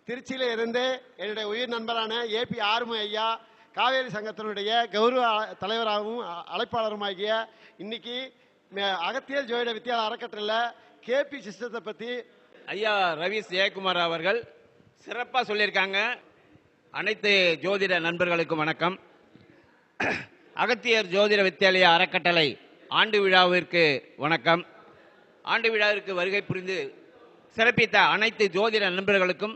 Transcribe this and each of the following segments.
திருச்சியில இருந்து என்னுடைய உயிர் நண்பரான ஏபி ஆறுமு ஐயா காவேரி சங்கத்தினுடைய கௌரவ தலைவராகவும் அழைப்பாளருமாகிய இன்னைக்கு அகத்தியர் ஜோதிட வித்யாலய அறக்கட்டளையில் கேபி சிஸ்டத்தை பற்றி ஐயா ரவீஸ் ஜெயக்குமார் அவர்கள் சிறப்பாக சொல்லியிருக்காங்க. அனைத்து ஜோதிட நண்பர்களுக்கும் வணக்கம். அகத்தியர் ஜோதிட வித்யாலய அறக்கட்டளை ஆண்டு விழாவிற்கு வணக்கம். ஆண்டு விழாவிற்கு வருகை புரிந்து சிறப்பித்த அனைத்து ஜோதிட நண்பர்களுக்கும்,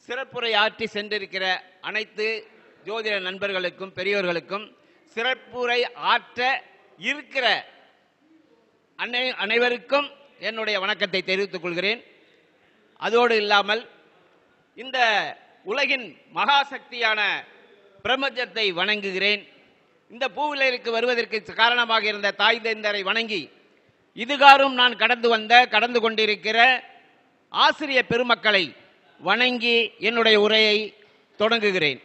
சிறப்புரை ஆற்றி சென்றிருக்கிற அனைத்து ஜோதிட நண்பர்களுக்கும் பெரியோர்களுக்கும், சிறப்புரை ஆற்ற இருக்கிற அனைவருக்கும் என்னுடைய வணக்கத்தை தெரிவித்துக் கொள்கிறேன். அதோடு இல்லாமல் இந்த உலகின் மகாசக்தியான பிரபஞ்சத்தை வணங்குகிறேன். இந்த பூவிலருக்கு வருவதற்கு காரணமாக இருந்த தாய் தந்தையரை வணங்கி இதுகாரும் நான் கடந்து கொண்டிருக்கிற ஆசிரிய பெருமக்களை வணங்கி என்னுடைய உரையை தொடங்குகிறேன்.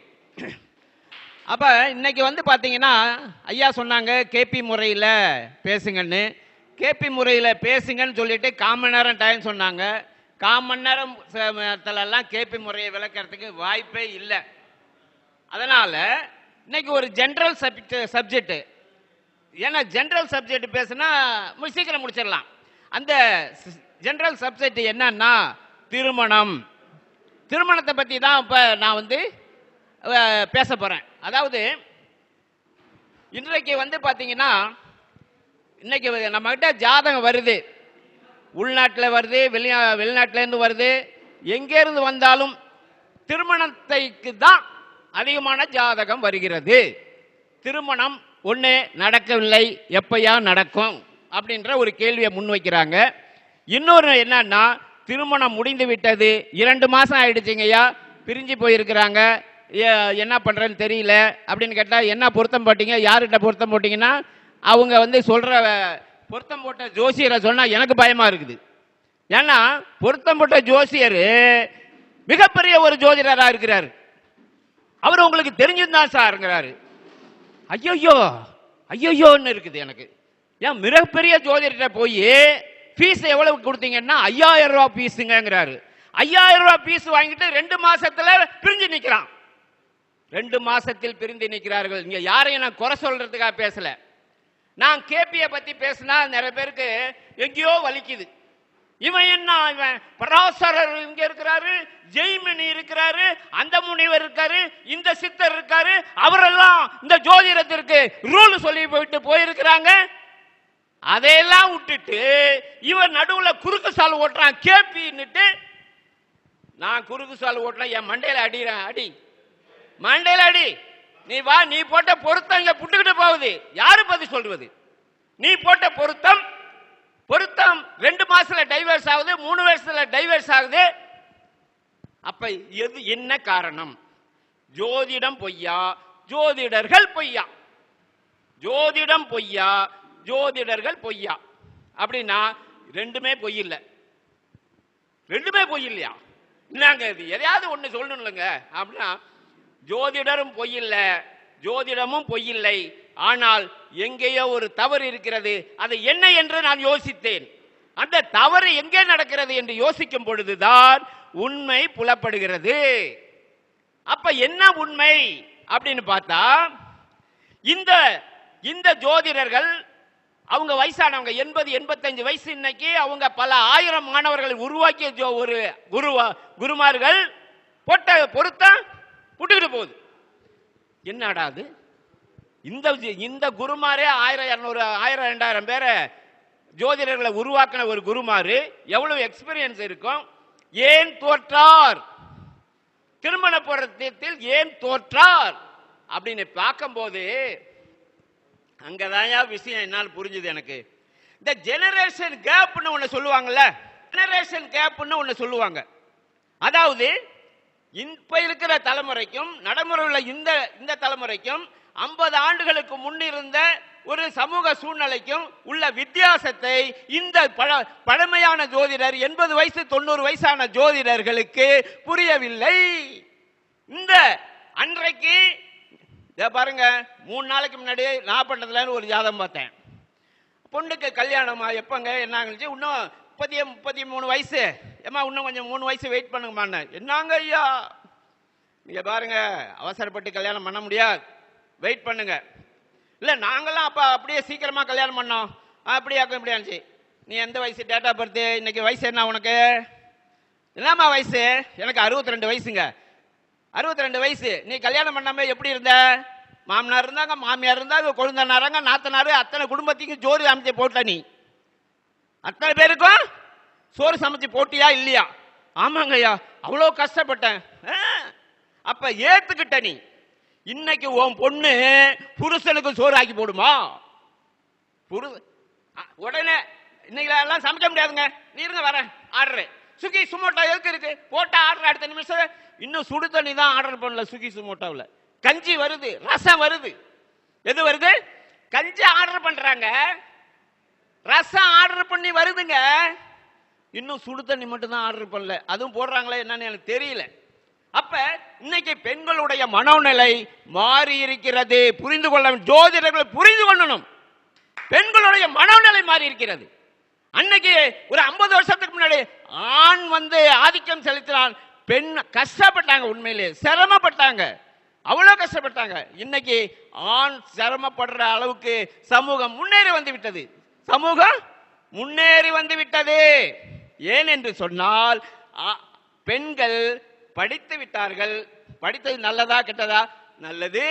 அப்ப இன்னைக்கு பாத்தீங்கன்னா ஐயா சொன்னாங்க கேபி முறையில் பேசுங்கன்னு. கேபி முறையில் பேசுங்கன்னு சொல்லிட்டு 1/4 மணி நேரம் டைம் சொன்னாங்க. 1/4 மணி நேரத்திலெல்லாம் கேபி முறையை விளக்கிறதுக்கு வாய்ப்பே இல்லை. அதனால இன்னைக்கு ஒரு ஜெனரல் சப்ஜெக்ட், ஏன்னா ஜெனரல் சப்ஜெக்ட் பேசுனா சீக்கிரம் முடிச்சிடலாம். அந்த ஜெனரல் சப்ஜெக்ட் என்னன்னா திருமணம். திருமணத்தை பற்றி தான் இப்போ நான் பேச போகிறேன். அதாவது இன்றைக்கு பார்த்தீங்கன்னா இன்னைக்கு நம்மகிட்ட ஜாதகம் வருது, உள்நாட்டில் வருது, வெளிநாட்டிலேருந்து வருது, எங்கேருந்து வந்தாலும் திருமணத்தைக்கு தான் அதிகமான ஜாதகம் வருகிறது. திருமணம் ஒன்று நடக்கவில்லை, எப்பயா நடக்கும் அப்படின்ற ஒரு கேள்வியை முன்வைக்கிறாங்க. இன்னொரு என்னன்னா திருமணம் முடிந்து விட்டது, 2 மாதம் ஆயிடுச்சுங்கய்யா, பிரிஞ்சு போயிருக்கிறாங்க, என்ன பண்ணுறேன்னு தெரியல அப்படின்னு கேட்டால் என்ன பொருத்தம் போட்டீங்க, யார்கிட்ட பொருத்தம் போட்டிங்கன்னா அவங்க சொல்கிற பொருத்தம் போட்ட ஜோசியரை சொன்னால் எனக்கு பயமாக இருக்குது. ஏன்னா பொருத்தம் போட்ட ஜோசியர் மிகப்பெரிய ஒரு ஜோதிடராக இருக்கிறார். அவர் உங்களுக்கு தெரிஞ்சிருந்தான் சார்ங்கிறாரு. ஐயோ ஐயோன்னு இருக்குது எனக்கு. ஏன் மிகப்பெரிய ஜோதிடர்கிட்ட போய் ஃபீஸ் எவ்வளவு கொடுத்தீங்கன்னா 5000 ரூபா ஃபீஸுங்கிறாரு. 5000 ரூபா ஃபீஸ் வாங்கிட்டு 2 மாசத்துல பிரிஞ்சு நிற்கிறான். 2 மாசத்தில் பிரிந்து நிற்கிறார்கள். இங்க யாரையும் நான் குறை சொல்றதுக்காக பேசல. நான் கேபியை பத்தி பேசினா நிறைய பேருக்கு எங்கேயோ வலிக்குது. இவன் என்ன, இவன் பராசரர் இங்க இருக்கிறாரு, ஜெய்மினி இருக்கிறாரு, அந்த முனிவர் இருக்காரு, இந்த சித்தர் இருக்காரு, அவரெல்லாம் இந்த ஜோதிடத்திற்கு ரூல் சொல்லி போயிருக்கிறாங்க. அதையெல்லாம் விட்டுட்டு இவன் நடுவுல குறுக்கு சால் ஓட்டுறான் கேபின்னுட்டு. நான் குறுக்கு சால் ஓட்டுறேன், என் மண்டையில அடிக்கிறேன், அடி மண்டையில அடி. நீ வா, நீ போட்ட பொருத்தம் இங்க புட்டுக்கிட்டு போகுது, யாரு பதில் சொல்றது? நீ போட்ட பொருத்தம் 2 மாசத்துல டைவர்ஸ் ஆகுது, 3 வருஷத்துல டைவர்ஸ் ஆகுது. அப்ப எது என்ன காரணம்? ஜோதிடம் பொய்யா, ஜோதிடர்கள் பொய்யா? ஜோதிடம் பொய்யா, ஜோதிடர்கள் பொய்யா? அப்படின்னா ரெண்டுமே பொய் இல்ல. ரெண்டுமே பொய் இல்லையா? என்னங்க இது, எதையாவது ஒண்ணு சொல்லணும்லங்க. அப்படின்னா ஜோதிடரும் பொய் இல்ல, ஜோதிடமும் பொய் இல்லை. ஆனால் எங்கேயோ ஒரு தவறு இருக்கிறது. அது என்ன என்று நான் யோசித்தேன். அந்த தவறு எங்கே நடக்கிறது என்று யோசிக்கும் பொழுதுதான் உண்மை புலப்படுகிறது. அப்ப என்ன உண்மை அப்படின்னு பார்த்தா, இந்த ஜோதிடர்கள் அவங்க வயசானவங்க 80-85 வயசு. இன்னைக்கு அவங்க பல 1000 மாணவர்களை உருவாக்கிய ஒரு குருமார்கள் போட்ட பொருத்தம் புட்டுக்கிட்டு போகுது. என்னடா அது? இந்த குருமாரே 1000-200 1000-2000 பேரை ஜோதிடர்களை உருவாக்கின ஒரு குருமாரு எவ்வளவு எக்ஸ்பீரியன்ஸ் இருக்கும்? ஏன் தோற்றார்? திருமண பொருத்தத்தில் ஏன் தோற்றார் அப்படின்னு பார்க்கும்போது அங்கதான் விஷயம் என்னால் புரிஞ்சுது எனக்கு. இந்த ஜெனரேஷன் கேப்னு ஒண்ணு சொல்லுவாங்கல்ல, ஜெனரேஷன் கேப்னு ஒண்ணு சொல்லுவாங்க. அதாவது இப்ப இருக்கிற தலைமுறைக்கும் நடைமுறை உள்ள இந்த தலைமுறைக்கும் 50 ஆண்டுகளுக்கு முன்னிருந்த ஒரு சமூக சூழ்நிலைக்கும் உள்ள வித்தியாசத்தை இந்த பழமையான ஜோதிடர் 80 வயசு 90 வயசான ஜோதிடர்களுக்கு புரியவில்லை. இந்த அன்றைக்கு பாருங்க, 3 நாளைக்கு முன்னாடி நாகப்பட்டினத்துல ஒரு ஜாதகம் பார்த்தேன். பொண்ணுக்கு கல்யாணமா எப்பங்க என்ன, இன்னும் 33 வயசு, ஏமா இன்னும் கொஞ்சம் 3 வயசு வெயிட் பண்ணுங்கம்மா. என்னங்க ஐயா நீங்க பாருங்க, அவசரப்பட்டு கல்யாணம் பண்ண முடியாது, வெயிட் பண்ணுங்க. இல்ல நாங்கெல்லாம் அப்ப அப்படியே சீக்கிரமா கல்யாணம் பண்ணோம், அப்படியே இப்படியாச்சு. நீ எந்த வயசு, டேட் ஆஃப் பர்த், இன்னைக்கு வயசு என்ன உனக்கு? என்னம்மா வயசு? எனக்கு 62 வயசுங்க. 62 வயசு. நீ கல்யாணம் பண்ணாம எப்படி இருந்த? மாமனார் இருந்தாங்க, மாமியார் இருந்தாங்க, கொழுந்தனாரங்க, நாத்தனாரு, அத்தனை குடும்பத்துக்கும் ஜோறு அமைச்சு போட்ட. நீ அத்தனை பேருக்கும் சோறு சமைச்சு போட்டியா இல்லையா? ஆமாங்க ஐயா, அவ்வளோ கஷ்டப்பட்டேன். அப்ப ஏத்துக்கிட்ட. நீ இன்னைக்கு உன் பொண்ணு புருஷனுக்கு சோறு ஆக்கி போடுமா? உடனே இன்னைக்கு எல்லாம் சமைக்க முடியாதுங்க, நீ இருங்க வரேன், ஆர்டர் சுகி சுமோட்டோ எதுக்கு இருக்கு, போட்டா ஆர்டர் அடுத்த நிமிஷம். இன்னும் சுடு தண்ணி தான் ஆர்டர் பண்ணல சுகி சுமோட்டோவில். கஞ்சி வருது, ரசம் வருது. எது வருது? கஞ்சி ஆர்டர் பண்றாங்க, ரசம் ஆர்டர் பண்ணி வருதுங்க. இன்னும் சுடு தண்ணி மட்டும் தான் ஆர்டர் பண்ணல, அதுவும் போடுறாங்களே என்னன்னு எனக்கு தெரியல. அப்ப இன்னைக்கு பெண்களுடைய மனோநிலை மாறி இருக்கிறது. புரிந்து கொள்ள, ஜோதிடர்கள் புரிந்து கொள்ளணும். பெண்களுடைய மனோநிலை மாறி இருக்கிறது. அன்னைக்கு ஒரு 50 வருஷத்துக்கு முன்னாடி ஆண் ஆதிக்கம் செலுத்தினான், பெண் கஷ்டப்பட்டாங்க, உண்மையிலே சிரமப்பட்டாங்க, அவ்வளவு கஷ்டப்பட்டாங்க. இன்னைக்கு ஆண் சிரமப்படுற அளவுக்கு சமூகம் முன்னேறி வந்து விட்டது. சமூகம் முன்னேறி வந்து விட்டது. ஏன் என்று சொன்னால் பெண்கள் படித்து விட்டார்கள். படித்தது நல்லதா கெட்டதா? நல்லது,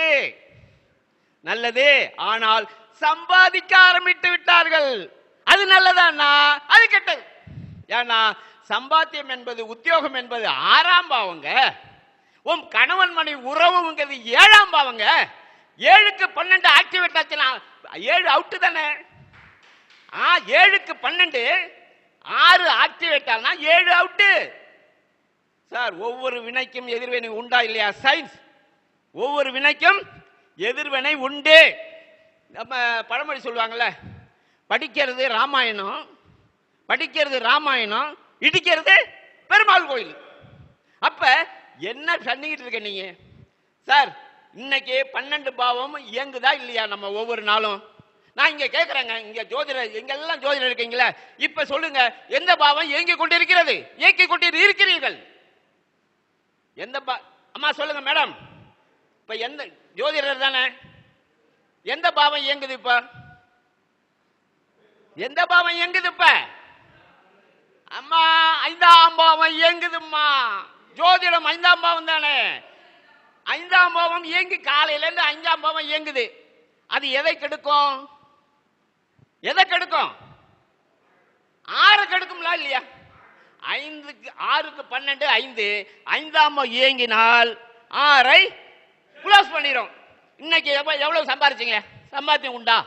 நல்லது. ஆனால் சம்பாதிக்க ஆரம்பித்து விட்டார்கள். அது நல்லதானா? அது கெட்டது. ஏன்னா சம்பாத்தியம் என்பது, உத்தியோகம் என்பது 6ஆம் பாவங்க. உன் கணவன் மனைவி உறவுங்கிறது 7ஆம் பாவங்க. 7க்கு 12 ஆக்டிவேட் ஆச்சுன்னா 7 அவுட்டு தானே. 7க்கு 12 6 ஆக்டிவேட் ஆனா 7 அவுட்டு. சார், ஒவ்வொரு வினைக்கும் எதிர்வினை உண்டா இல்லையா? சயின்ஸ், ஒவ்வொரு வினைக்கும் எதிர்வினை உண்டு. நம்ம பழமொழி சொல்லுவாங்கல்ல, படிக்கிறது ராமாயணம், படிக்கிறது ராமாயணம், இடிக்கிறது பெருமாள் கோயில். அப்ப என்ன பண்ணிக்கிட்டு இருக்க நீங்க? சார், இன்னைக்கு 12 பாவம் இயங்குதா இல்லையா? நம்ம ஒவ்வொரு நாளும் நான் இங்க கேட்கிறேங்க, இங்க ஜோதிடர், எங்க எல்லாம் ஜோதிடர் இருக்கீங்களா, இப்ப சொல்லுங்க, எந்த பாவம் இயங்கி கொண்டிருக்கிறது? இயக்கி கொண்டு இருக்கிறீர்கள். எந்த அம்மா சொல்லுங்க மேடம், இப்ப எந்த ஜோதிடர் தானே, எந்த பாவம் இயங்குது? இப்ப எந்த பாவம் இயங்குது? இப்ப அம்மா 5ஆம் பாவம் இயங்குதும்மா. ஜோதிடம் 5ஆம் பாவம் தானே. 5ஆம் பாவம் இயங்கி காலையில இருந்து 5ஆம் பாவம் இயங்குது. அது எதை கெடுக்கும்? எதை கெடுக்கும்? 6 கெடுக்கும்ல இல்லையா? 5க்கு 6க்கு 12 5. 5ஆம் பாவம் இயங்கினால் 6ஐ க்ளோஸ் பண்ணிரும். இன்னைக்கு எவ்வளவு சம்பாதிச்சீங்க? சம்பாத்தியம் உண்டா?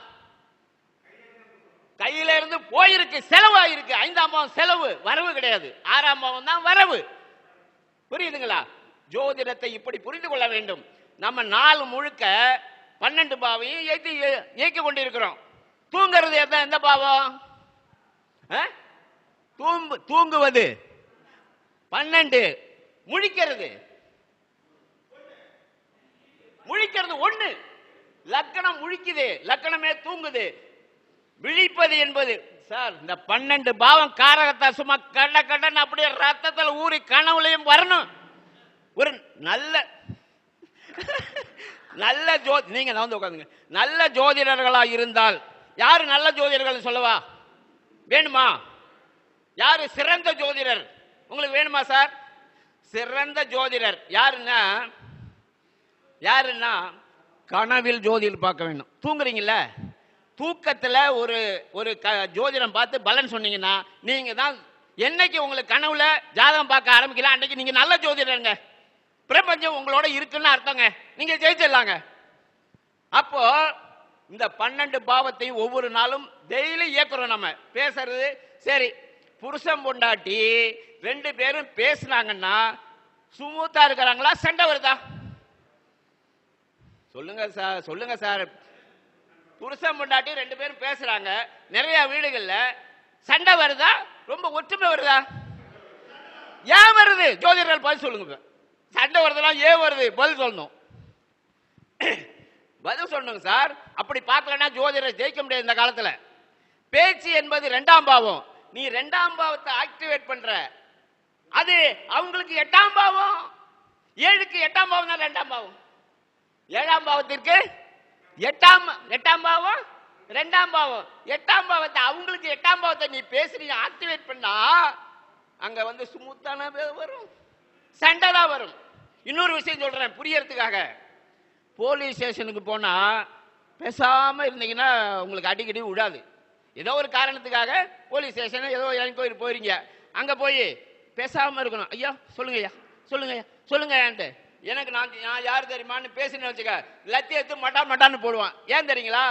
கையில இருந்து போயிருக்கு, செலவாயிருக்கு. 5ஆம் பாவம் செலவு, வரவு கிடையாது. 6ஆம் பாவம் தான் வரவு. புரியுதுங்களா? ஜோதிடத்தை இப்படி புரிந்து கொள்ள வேண்டும். நம்ம நாள் முழுக்க 12 பாவையும் இயக்கி கொண்டிருக்கிறோம். தூங்குறது எந்த பாவம்? தூங்குவது 12. முழிக்கிறது 1. லக்கணம் முழிக்குது, லக்கணமே தூங்குது. விழிப்பது என்பது சார், இந்த 12 பாவம் காரகத்தா சும்மா கட கடன்னு அப்படியே ரத்தத்தில் ஊறி கனவுலையும் வரணும். ஒரு நல்ல நீங்க வந்து உட்காந்துங்க. நல்ல ஜோதிடர்களா இருந்தால் யாரு நல்ல ஜோதிடர்கள் சொல்லவா? வேணுமா? யாரு சிறந்த ஜோதிடர் உங்களுக்கு வேணுமா சார்? சிறந்த ஜோதிடர் யாருன்னா கனவில் ஜோதிடர் பார்க்க வேண்டும். தூங்குறீங்கல்ல, தூக்கத்தில் ஒரு ஜோதிடம் பார்த்து பலன் சொன்னீங்கன்னா நீங்க தான் என்னைக்கு உங்களுக்கு கனவுல ஜாதகம் பார்க்க ஆரம்பிக்கலாம் அன்னைக்கு நீங்க நல்ல ஜோதிடருங்க. பிரபஞ்சம் உங்களோட இருக்குன்னு அர்த்தங்க, நீங்க ஜெயிச்சிடலாங்க. அப்போ இந்த 12 பாவத்தையும் ஒவ்வொரு நாளும் டெய்லி இயக்குறோம். நம்ம பேசுறது சரி, புருஷன் பொண்டாட்டி 2 பேரும் பேசினாங்கன்னா சுமூத்தா இருக்கிறாங்களா, சண்டை வருதா? சொல்லுங்க சார். புருஷன் பொண்டாட்டி 2 பேரும் பேசுறாங்க, நிறைய வீடுகள்ல சண்டை வருதா, ரொம்ப ஒற்றுமை வருதா? ஏன் வருது? ஜோதிடர்கள் பதில் சொல்லுங்க. சண்டை வருதுலாம் ஏன் வருது? பதில் சொல்லணும், பதில் சொல்லணுங்க சார். அப்படி பார்க்கலன்னா ஜோதிடர் ஜெயிக்க முடியாது இந்த காலத்துல. பேச்சு என்பது 2ஆம் பாவம். நீ 2ஆம் பாவத்தை ஆக்டிவேட் பண்ற. அது அவங்களுக்கு 8ஆம் பாவம். 7க்கு 8ஆம் பாவம் தான் 2ஆம் பாவம். 7ஆம் பாவத்திற்கு 8ஆம் பாவம் 2ஆம் பாவம். 8ஆம் பாவத்தை அவங்களுக்கு 8ஆம் பாவத்தை நீ பேசுறீங்க ஆக்டிவேட் பண்ணா அங்க வந்து ஸ்மூத்தான வரும், சண்டை தான் வரும். இன்னொரு விஷயம் சொல்றேன் புரியறதுக்காக. போலீஸ் ஸ்டேஷனுக்கு போனா பேசாம இருந்தீங்கன்னா உங்களுக்கு அடிக்கடி விடாது. ஏதோ ஒரு காரணத்துக்காக போலீஸ் ஸ்டேஷன் ஏதோ கோயில் போயிருங்க, அங்க போய் பேசாம இருக்கணும். ஐயா சொல்லுங்க ஐயா சொல்லுங்க ஐயா சொல்லுங்க ஏன்ட்டு எனக்கு நான் யார் தெரியுமான்னு பேசுன்னு வச்சுக்க லத்தி எடுத்து மட்டான்னு போடுவான். ஏன் தெரியுங்களா?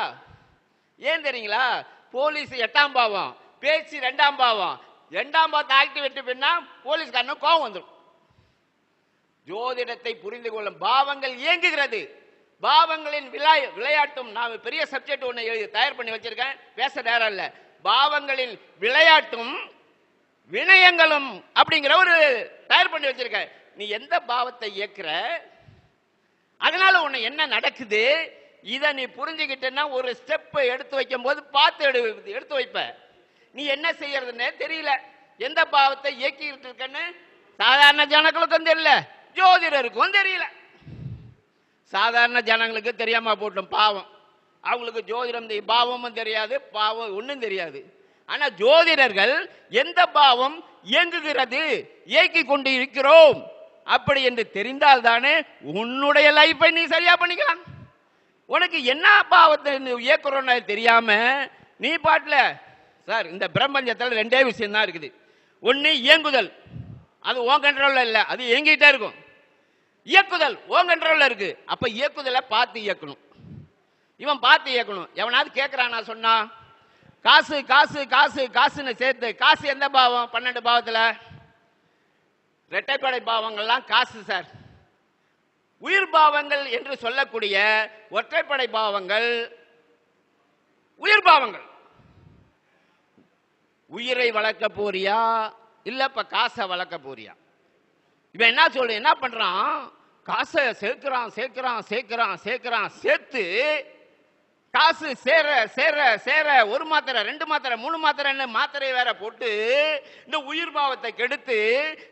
ஏன் தெரியுங்களா? போலீஸ் 8ஆம் பாவம், பேச்சு 2ஆம் பாவம். 2ஆம் பாவத்தை ஆக்டிவேட் பண்ணா போலீஸ்காரனும் கோபம் வந்துடும். ஜோதிடத்தை புரிந்து கொள்ளும். பாவங்கள் இயங்குகிறது. பாவங்களின் விளையாட்டும். நான் பெரிய சப்ஜெக்ட் ஒன்று எழுதி தயார் பண்ணி வச்சிருக்கேன், பேச நேரம் இல்ல. பாவங்களின் விளையாட்டும் வினயங்களும் அப்படிங்கிற ஒரு தயார் பண்ணி வச்சிருக்கேன். நீ எந்த பாவத்தை இயக்குற, அதனால உன்னை என்ன நடக்குது, இதை நீ புரிஞ்சுக்கிட்டேன்னா ஒரு ஸ்டெப் எடுத்து வைக்கும் போது பார்த்து எடுத்து வைப்ப. நீ என்ன செய்யறதுன்னு தெரியல, எந்த பாவத்தை இயக்கிட்டு இருக்கன்னு சாதாரண ஜனங்களுக்கும் தெரியல, ஜோதிடருக்கும் தெரியல. சாதாரண ஜனங்களுக்கு தெரியாம போட்டோம் பாவம். அவங்களுக்கு ஜோதிடம் பாவமும் தெரியாது, பாவம் ஒன்றும் தெரியாது. ஆனா ஜோதிடர்கள் எந்த பாவம் இயங்குகிறது, இயக்கி கொண்டு இருக்கிறோம் அப்படி என்று தெரிந்தால் தானே உன்னுடைய லைஃபை நீ சரியா பண்ணிக்கலாம். உனக்கு என்ன பாவத்தை இயக்குறோன்னு தெரியாம நீ பாட்டுல சார், இந்த பிரபஞ்சத்தில் 2 விஷயம் தான் இருக்குது. ஒன்னு இயங்குதல், அது உன் கண்ட்ரோல்ல இல்ல, அது இயங்கிட்டே இருக்கும். இயக்குதல் உன் கண்ட்ரோல்ல இருக்கு. அப்ப இயக்குதலை பார்த்து இயக்கணும். இவன் பார்த்து இயக்கணும். எவனாவது கேட்கிறானா சொன்னா காசு காசு காசு காசுன்னு சேர்த்து, காசு எந்த பாவம்? 12 பாவத்துல இரட்டைப்படை பாவங்கள்லாம் காசு சார். உயிர் பாவங்கள் என்று சொல்லக்கூடிய ஒற்றைப்படை பாவங்கள் உயிர் பாவங்கள். உயிரை வளர்க்க போறியா இல்ல இப்ப காசை வளர்க்க போறியா? இவன் என்ன சொல்ற, என்ன பண்றான், காசை சேர்க்கிறான் சேர்க்கிறான் சேர்க்கிறான் சேர்க்கிறான், சேர்த்து காசு சேர சேர சேர 1 மாத்திரை 2 மாத்திரை 3 மாத்திரைன்னு மாத்திரை வேற போட்டு இந்த உயிர் பாவத்தை கெடுத்து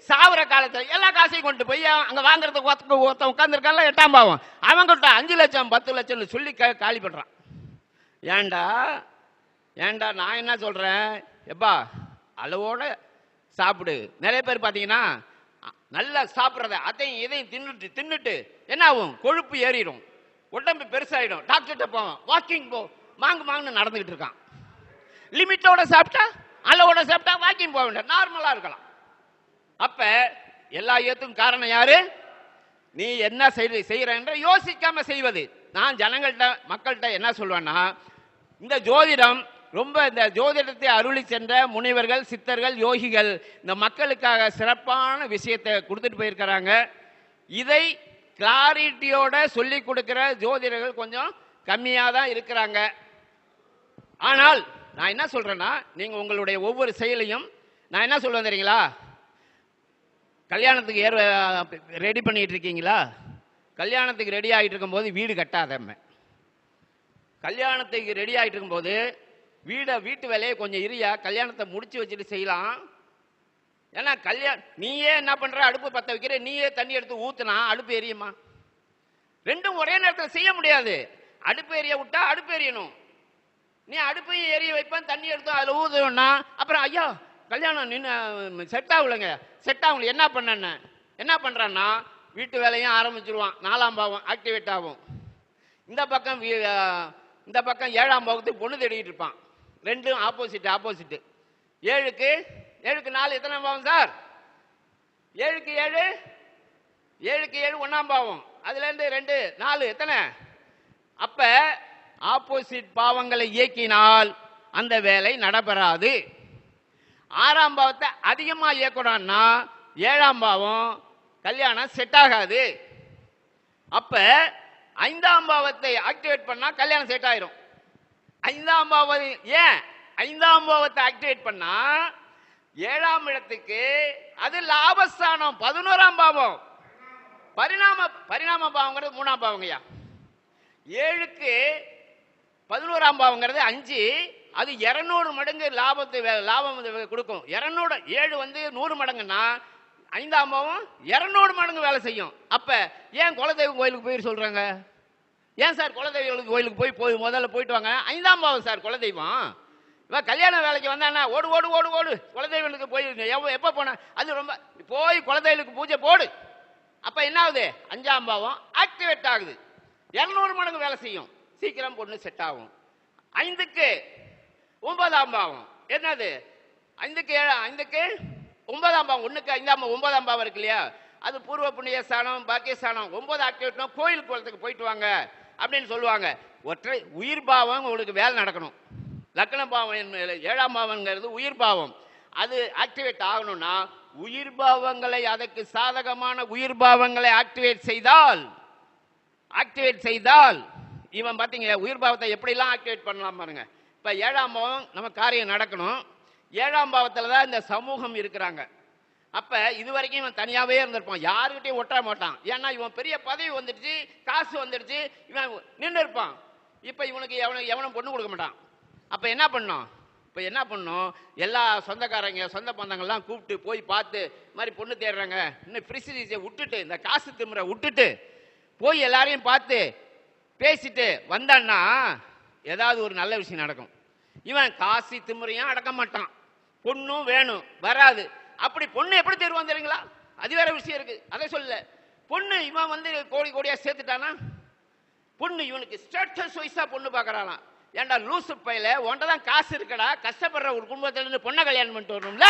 சாவர காலத்துல எல்லா காசையும் கொண்டு போய் அங்க வாங்குறதுக்கு உட்காந்துருக்கான்ல 8ஆம் பாவம், அவன் கிட்ட 5 லட்சம் 10 லட்சம்னு சொல்லி காலி பண்றான். ஏண்டா ஏண்டா நான் என்ன சொல்றேன், எப்பா அளவோட சாப்பிடு. நிறைய பேர் பாத்தீங்கன்னா நல்லா சாப்பிட்றத அதையும் இதையும் தின்னுட்டு என்ன ஆகும், கொழுப்பு ஏறிடும், உடம்பு பெருசாயிடும். டாக்டர்கிட்ட போவான், வாக்கிங் போ, மாங்குன்னு நடந்துகிட்டு இருக்கான். லிமிட்டோட சாப்பிட்டா அளவோட சாப்பிட்டா வாக்கிங் போக வேண்டாம், நார்மலா இருக்கலாம். அப்ப எல்லா ஏத்துக்கும் காரணம் யாரு? நீ என்ன செய்யற யோசிக்காம செய்வது. நான் ஜனங்கள்கிட்ட மக்கள்கிட்ட என்ன சொல்வேன்னா, இந்த ஜோதிடம் ரொம்ப இந்த ஜோதிடத்தை அருளி சென்ற முனிவர்கள் சித்தர்கள் யோகிகள் இந்த மக்களுக்காக சிறப்பான விஷயத்தை கொடுத்துட்டு போயிருக்கிறாங்க. இதை கிளாரிட்டியோட சொல்லி கொடுக்கிற ஜோதிடர்கள் கொஞ்சம் கம்மியா தான் இருக்கிறாங்க. ஆனால் நான் என்ன சொல்றேன்னா, நீங்க உங்களுடைய ஒவ்வொரு செயலையும் நான் என்ன சொல்லுவேன் தெரியுங்களா, கல்யாணத்துக்கு ரெடி பண்ணிட்டு இருக்கீங்களா, கல்யாணத்துக்கு ரெடி ஆகிட்டு இருக்கும்போது வீடு கட்டாதம்ம, கல்யாணத்துக்கு ரெடி ஆகிட்டு இருக்கும்போது வீட்டு வேலையை கொஞ்சம் இரியா, கல்யாணத்தை முடிச்சு வச்சுட்டு செய்யலாம். ஏன்னா நீயே என்ன பண்ற, அடுப்பு பத்த வைக்கிற, நீயே தண்ணி எடுத்து ஊத்துனா அடுப்பு எரியுமா? ரெண்டும் ஒரே நேரத்தில் செய்ய முடியாது. அடுப்பு எரிய விட்டா அடுப்பு எரியணும், நீ அடுப்பையும் எரிய வைப்பேன் தண்ணி எடுத்து அதுல ஊதுனா அப்புறம் ஐயா கல்யாணம் நின்று செட் ஆகலைங்க, செட் ஆகல. என்ன பண்றான்னா வீட்டு வேலையும் ஆரம்பிச்சிருவான், 4ஆம் பாவம் ஆக்டிவேட் ஆகும். இந்த பக்கம் 7ஆம் பாவத்துக்கு பொண்ணு தேடிட்டு இருப்பான். ரெண்டும் ஆப்போசிட். 7க்கு 4 எத்தனை பாவம் சார்? 7க்கு 7 1ஆம் பாவம், அதுல இருந்து 2 4 எத்தனை? அப்ப ஆப்போசிட் பாவங்களை இயக்கினால் அந்த வேலை நடைபெறாது. 6ஆம் பாவத்தை அதிகமா இயக்கணும்னா 7ஆம் பாவம் கல்யாணம் செட் ஆகாது. அப்ப 5ஆம் பாவத்தை ஆக்டிவேட் பண்ணா கல்யாணம் செட் ஆயிரும். 5ஆம் பாவம் ஏன் 5ஆம் பாவத்தை ஆக்டிவேட் பண்ணா 7ஆம் இடத்துக்கு அது லாபஸ்தானம் 11ஆம் பாவம். பரிணாம பாவங்கிறது 3ஆம் பாவங்கய்யா. 7க்கு 11ஆம் பாவங்கிறது 5, அது 200 மடங்கு லாபம் கொடுக்கும். 7 வந்து 100 மடங்குன்னா 5ஆம் பாவம் 200 மடங்கு வேலை செய்யும். அப்ப ஏன் குலதெய்வம் கோயிலுக்கு போய் சொல்றாங்க? ஏன் சார் குலதெய்வ கோயிலுக்கு போய் முதல்ல போயிட்டு வாங்க. 5ஆம் பாவம் சார் குலதெய்வம். இவன் கல்யாண வேலைக்கு வந்தானா ஓடு ஓடு ஓடு ஓடு குலதெய்வனுக்கு போய் எப்போ போன அது ரொம்ப போய் குலதெய்வனுக்கு பூஜை போடு. அப்ப என்ன ஆகுது? 5ஆம் பாவம் ஆக்டிவேட் ஆகுது. 200 மடங்கு வேலை செய்யும். சீக்கிரம் பொண்ணு செட் ஆகும். 5க்கு 9ஆம் பாவம் என்னது? 5க்கு 9ஆம் பாவம் 1க்கு 5ஆம் 9ஆம் பாவம் இருக்கு இல்லையா? அது பூர்வ புண்ணிய ஸ்தானம், பாக்கிய ஸ்தானம். 9 ஆக்டிவேட்னா கோயில் குளத்துக்கு போயிட்டு வாங்க அப்படின்னு சொல்லுவாங்க. ஒற்றை உயிர் பாவம் உங்களுக்கு வேலை நடக்கணும். லக்ன பாவம் 7ஆம் பாவம்ங்கிறது உயிர் பாவம். அது ஆக்டிவேட் ஆகணும்னா உயிர் பாவங்களை, அதற்கு சாதகமான உயிர் பாவங்களை ஆக்டிவேட் செய்தால் இவன் பார்த்தீங்க உயிர் பாவத்தை எப்படிலாம் ஆக்டிவேட் பண்ணலாம் பாருங்க. இப்போ 7ஆம் பாவம் நம்ம காரியம் நடக்கணும். 7ஆம் பாவத்தில் தான் இந்த சமூகம் இருக்கிறாங்க. அப்ப இது வரைக்கும் இவன் தனியாவே இருந்திருப்பான், யாருக்கிட்டையும் ஒட்ட மாட்டான். ஏன்னா இவன் பெரிய பதவி வந்துடுச்சு, காசு வந்துடுச்சு, இவன் நின்று இருப்பான். இப்ப இவனுக்கு எவனும் பொண்ணு கொடுக்க மாட்டான். அப்ப என்ன பண்ணும்? எல்லா சொந்தக்காரங்க சொந்த பந்தங்கள்லாம் கூப்பிட்டு போய் பார்த்து இந்த மாதிரி பொண்ணு தேடுறாங்க, இன்னும் பிரிசிடிஸை விட்டுட்டு, இந்த காசு திமுறை விட்டுட்டு போய் எல்லாரையும் பார்த்து பேசிட்டு வந்தான்னா ஏதாவது ஒரு நல்ல விஷயம் நடக்கும். இவன் காசு திமுறையும் அடக்க மாட்டான், பொண்ணும் வேணும் வராது. அப்படி பொண்ணு எப்படி தேர்வான் தெரியுங்களா? அது வேற விஷயம் இருக்கு, அதை சொல்ல. பொண்ணு இவன் வந்து கோடி கோடியா சேர்த்துட்டானா, பொண்ணு இவனுக்கு ஸ்டேட்டஸ் வைஸா பொண்ணு பார்க்கறானாம். ஏன்டா லூசு பையில, உன்கிட்ட தான் காசு இருக்கடா, கஷ்டப்படுற ஒரு குடும்பத்துல இருந்து பொண்ணை கல்யாணம் பண்ணிட்டு வரணும்ல,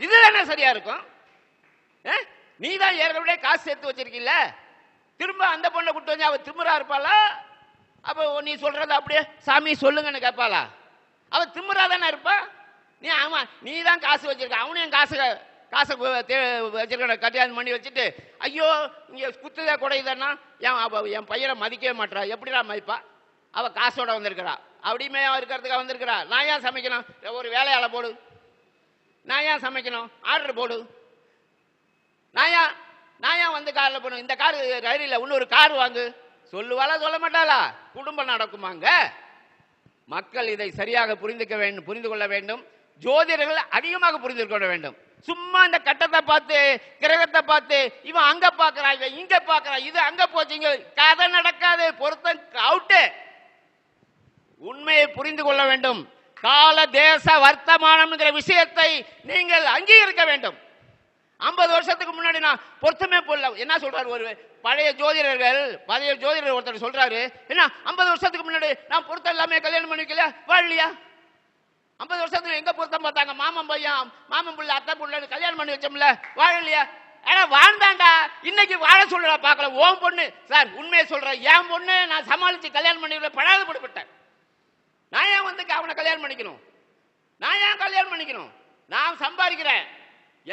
இதுதானே சரியா இருக்கும்? நீ தான் ஏற்கனவே காசு சேர்த்து வச்சிருக்கீல்ல, திரும்ப அந்த பொண்ணை கூட்டு வந்து அவ திமிரா இருப்பாளா? அப்ப நீ சொல்றது அப்படியே சாமி சொல்லுங்கன்னு கேட்பாளா? அவ திமிரா தானே இருப்பா. நீ தான் காசு வச்சிருக்க, அவனையும் காசை வச்சிருக்க, கல்யாணம் பண்ணி வச்சுட்டு ஐயோ இங்க குத்துதே குடையுதுன்னா என் பையனை மதிக்கவே மாட்டா, எப்படிடா மதிப்பா? அவ காசோட வந்திருக்கிறா, அப்படியுமே இருக்கிறதுக்காக வந்திருக்கிறா. நான் ஏன் சமைக்கணும்? ஒரு வேலையாள போடு. நான் ஏன் சமைக்கணும்? ஆர்டர் போடு. நான் ஏன் வந்து காரில் போகணும்? இந்த காரு ரயிலில் இன்னொரு கார் வாங்கு சொல்லுவாளா? சொல்ல மாட்டாளா? குடும்பம் நடக்குமாங்க? மக்கள் இதை சரியாக புரிந்து கொள்ள வேண்டும். ஜோதிடர்கள் அதிகமாக புரிந்து கொள்ள வேண்டும். சும்மா இந்த கட்டத்தை பார்த்து, கிரகத்தை பார்த்து, இவன் அங்க பாக்குறான், இவன் இங்க பாக்குறான், இது அங்க போச்சுங்க, கதை நடக்காது. பொருத்தம் அவுட்டு. உண்மையை புரிந்து கொள்ள வேண்டும். கால தேச வர்த்தமானம் விஷயத்தை நீங்கள் அங்கீகரிக்க வேண்டும். 50 வருஷத்துக்கு முன்னாடி நான் பொருத்தமே போடல. என்ன சொல்றாரு ஒரு பழைய ஜோதிடர் ஒருத்தர் சொல்றாரு, என்ன 50 வருஷத்துக்கு முன்னாடி நான் பொருத்தம் எல்லாமே கல்யாணம் பண்ணிக்கல, வாழலையா? 50 வருஷத்துக்கு எங்க பொருத்தம் பார்த்தாங்க? மாமன் பையன், மாமன் புள்ள, அத்தை புள்ள கல்யாணம் பண்ணி வச்சோம்ல, வாழலையா? ஏன்னா வாழ்ந்தாண்டா, இன்னைக்கு வாழ சொல்றா பார்க்கல. ஓம் பொண்ணு சார், உண்மையை சொல்ற, என் பொண்ணு நான் சமாளிச்சு கல்யாணம் பண்ணி படாத படுபட்டேன். நான் ஏன் வந்து அவனை கல்யாணம் பண்ணிக்கணும்? நான் சம்பாதிக்கிறேன்,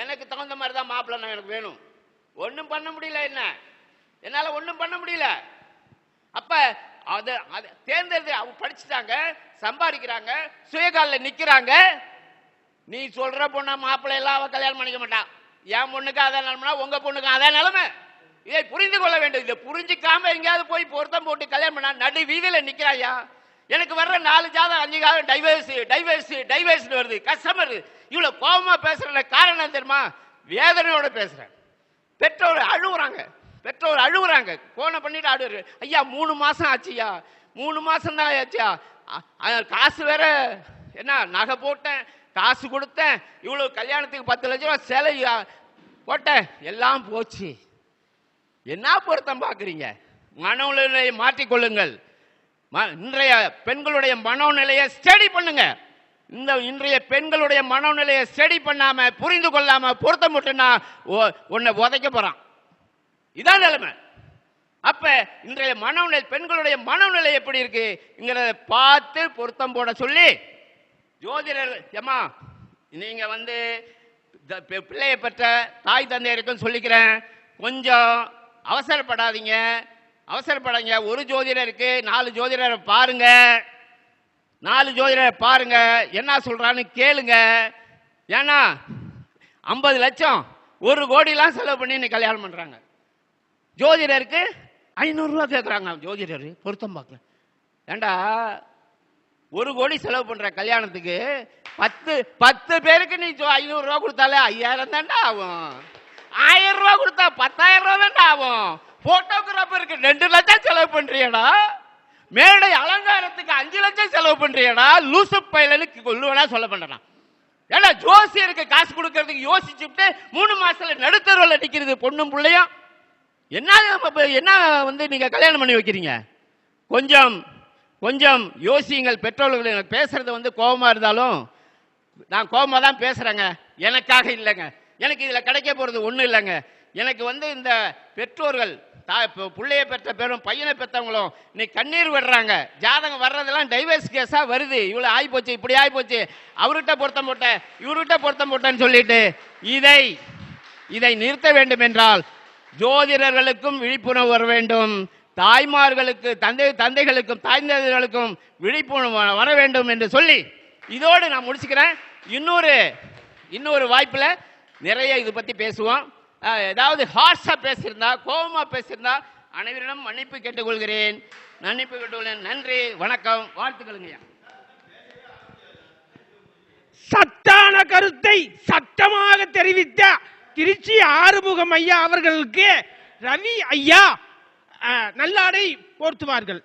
எனக்கு தகுந்த மாதிரி தான் மாப்பிள்ளை எனக்கு வேணும். ஒன்றும் பண்ண முடியல, என்னால ஒன்றும் பண்ண முடியல. அப்ப அதை தேர்ந்தெடுத்து அவங்க படிச்சுட்டாங்க, சம்பாதிக்கிறாங்க, சுயகாலில் நிக்கிறாங்க. நீ சொல்ற பொண்ணா மாப்பிள்ளை எல்லாம் அவ கல்யாணம் பண்ணிக்க மாட்டான். என் பொண்ணுக்கு அதான் நிலைமைனா உங்க பொண்ணுக்கு அதான் நிலைமை. இதை புரிந்து கொள்ள வேண்டும். இதை புரிஞ்சுக்காம எங்கேயாவது போய் பொருத்தம் போட்டு கல்யாணம் பண்ணா நடு வீதியில நிக்கிறாயா? எனக்கு வர்ற 4 ஜாதகம் 5 ஜாதகம் டைவர்ஸ் வருது. கஸ்டமர் இவ்வளவு கோபமா பேசுற காரணம் தெரியுமா? வேதனையோட பேசுறேன். பெற்றோர் அழுகுறாங்க, போன பண்ணிட்டு அழுகுற. ஐயா 3 மாசம் ஆச்சுயா, 3 மாசம் தான் ஆச்சியா, காசு வேற என்ன நகை போட்டேன், காசு கொடுத்தேன், இவ்வளவு கல்யாணத்துக்கு 10 லட்சம் ரூபாய் செலை போட்டேன், எல்லாம் போச்சு. என்ன பொருத்தம் பாக்குறீங்க? மனோநிலையை மாற்றிக்கொள்ளுங்கள். இன்றைய பெண்களுடைய மனோநிலையை ஸ்டடி பண்ணுங்க. இன்றைய பெண்களுடைய மனோநிலையை ஸ்டடி பண்ணாம, புரிந்து கொள்ளாம பொருத்தம் விட்டுனா உன்னை உதைக்க போறான். இதான் நிலைமை. அப்ப இன்றைய மனோநிலை, பெண்களுடைய மனோநிலை எப்படி இருக்குங்கிறத பார்த்து பொருத்தம் போட சொல்லி ஜோதிடர், ஏமா நீங்க வந்து பிள்ளையை பெற்ற தாய் தந்தையருக்கும் சொல்லிக்கிறேன், கொஞ்சம் அவசரப்படாதீங்க. ஒரு ஜோதிடருக்கு 4 ஜோதிடரை பாருங்க, 4 ஜோதிடரை பாருங்க, என்ன சொல்றான்னு கேளுங்க. ஏன்னா 50 லட்சம் 1 கோடிலாம் செலவு பண்ணி இன்னைக்கு கல்யாணம் பண்றாங்க. ஜோதிடருக்கு 500 ரூபா கேட்கறாங்க. ஜோதிடர் பொருத்தம் பார்க்கல. ஏண்டா 1 கோடி செலவு பண்ற கல்யாணத்துக்கு 10 பேருக்கு நீ 500 ரூபா கொடுத்தாலே 5000 தாண்டா ஆகும். 1000 ரூபா கொடுத்தா 10,000 ரூபா தாண்டா ஆகும். போட்டோகிராஃபருக்கு 2 லட்சம் செலவு பண்றியடா. மேடை அலங்காரத்துக்கு 5 லட்சம் செலவு பண்றியடா. லூசு பையலுக்கு கொல்லுவனா சொல்ல பண்றான். ஏன்னா ஜோசியருக்கு காசு கொடுக்கறதுக்கு யோசிச்சுட்டு 3 மாசத்துல நடுத்தருவில் நிக்கிறது பொண்ணும் பிள்ளையும். என்ன வந்து நீங்க கல்யாணம் பண்ணி வைக்கிறீங்க? கொஞ்சம் யோசியுங்கள் பெற்றோர்கள். எனக்கு பேசுறது வந்து கோபமா இருந்தாலும் நான் கோபமா தான் பேசுறேங்க. எனக்காக இல்லைங்க. எனக்கு இதுல கிடைக்க போறது ஒண்ணும் இல்லைங்க. எனக்கு வந்து இந்த பெற்றோர்கள் பிள்ளைய பெற்ற பேரும் பையனை பெற்றவங்களும் இன்னைக்கு கண்ணீர் விடுறாங்க. ஜாதகம் வர்றதெல்லாம் டைவர்ஸ் கேஸா வருது. இவ்வளவு ஆகி போச்சு, இப்படி ஆகி போச்சு, அவர்கிட்ட பொருத்தம் போட்ட இவர்கிட்ட பொருத்தம் போட்டேன்னு சொல்லிட்டு இதை நிறுத்த வேண்டும் என்றால் ஜோதிடர்களுக்கும் விழிப்புணர்வு வர வேண்டும். தாய்மார்களுக்கு தந்தைகளுக்கும் தாய்ந்தர்களுக்கும் விழிப்புணர்வு வர வேண்டும் என்று சொல்லி இதோடு நான் முடிச்சுக்கிறேன். இன்னொரு வாய்ப்புல நிறைய இது பத்தி பேசுவோம். ஏதாவது ஹார்ஷா பேசியிருந்தா, கோபமா பேசியிருந்தா அனைவரிடம் மன்னிப்பு கேட்டுக்கொள்கிறேன். நன்றி, வணக்கம், வாழ்த்துக்களுங்க. சத்தான கருத்தை சட்டமாக தெரிவித்த திருச்சி ஆறுமுகம் ஐயா அவர்களுக்கு ரவி ஐயா நல்லாடை போர்த்துவார்கள்.